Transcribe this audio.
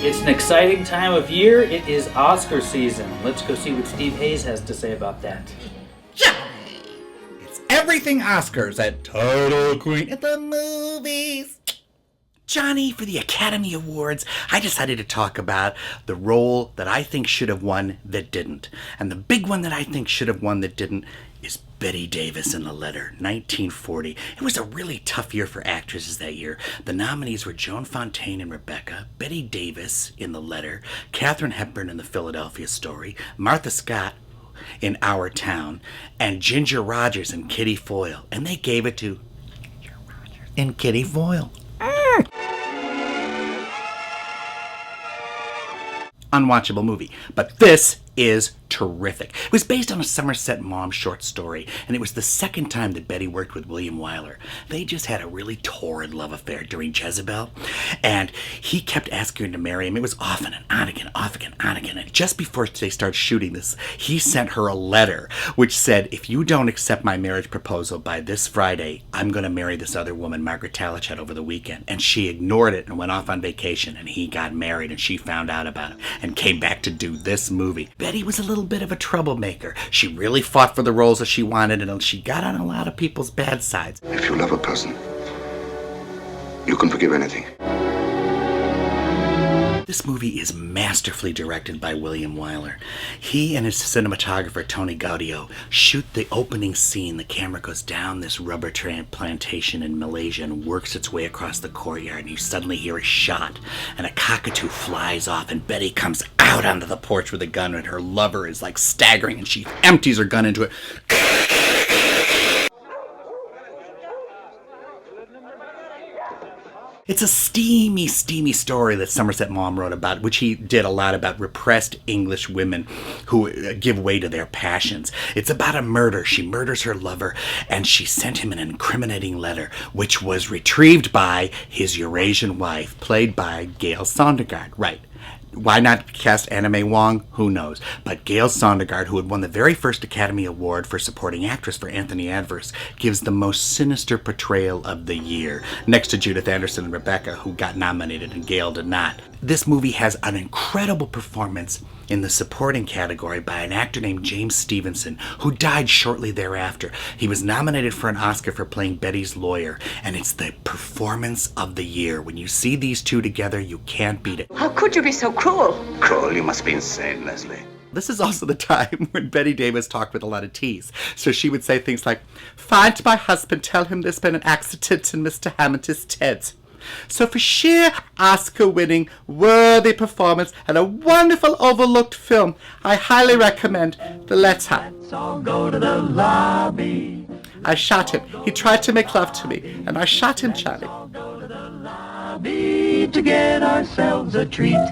It's an exciting time of year. It is Oscar season. Let's go see what Steve Hayes has to say about that. Johnny! It's everything Oscars at Total Queen at the movies. Johnny, for the Academy Awards, I decided to talk about the role that I think should have won that didn't. And the big one that I think should have won that didn't is Bette Davis in The Letter, 1940. It was a really tough year for actresses that year. The nominees were Joan Fontaine in Rebecca, Bette Davis in The Letter, Katharine Hepburn in The Philadelphia Story, Martha Scott in Our Town, and Ginger Rogers in Kitty Foyle. And they gave it to Ginger Rogers in Kitty Foyle. Unwatchable movie. But this is terrific. It was based on a Somerset Maugham short story, and it was the second time that Betty worked with William Wyler. They just had a really torrid love affair during Jezebel, and he kept asking her to marry him. It was off and on again, off again, on again. And just before they started shooting this, he sent her a letter which said, if you don't accept my marriage proposal by this Friday, I'm going to marry this other woman, Margaret Talichet, over the weekend. And she ignored it and went off on vacation, and he got married, and she found out about it and came back to do this movie. Betty was a little bit of a troublemaker. She really fought for the roles that she wanted, and she got on a lot of people's bad sides. If you love a person, you can forgive anything. This movie is masterfully directed by William Wyler. He and his cinematographer, Tony Gaudio, shoot the opening scene. The camera goes down this rubber plantation in Malaysia and works its way across the courtyard, and you suddenly hear a shot, and a cockatoo flies off, and Betty comes out onto the porch with a gun, and her lover is like staggering, and she empties her gun into it. It's a steamy story that Somerset Maugham wrote about, which he did a lot about repressed English women who give way to their passions. It's about a murder. She murders her lover, and she sent him an incriminating letter, which was retrieved by his Eurasian wife, played by Gale Sondergaard. Right. Why not cast Anna May Wong? Who knows? But Gale Sondergaard, who had won the very first Academy Award for Supporting Actress for Anthony Adverse, gives the most sinister portrayal of the year, next to Judith Anderson and Rebecca, who got nominated and Gale did not. This movie has an incredible performance in the supporting category by an actor named James Stephenson, who died shortly thereafter. He was nominated for an Oscar for playing Betty's lawyer, and it's the performance of the year. When you see these two together, you can't beat it. How could you be so cruel? Cruel? You must be insane, Leslie. This is also the time when Bette Davis talked with a lot of T's. So she would say things like, "Find my husband, tell him there's been an accident in Mr. Hamilton's Ted." So for sheer Oscar-winning, worthy performance and a wonderful overlooked film, I highly recommend The Letter. Let's all go to the lobby. I shot him. He tried to make love to me, and I shot him, Charlie. Go to the lobby to get ourselves a treat.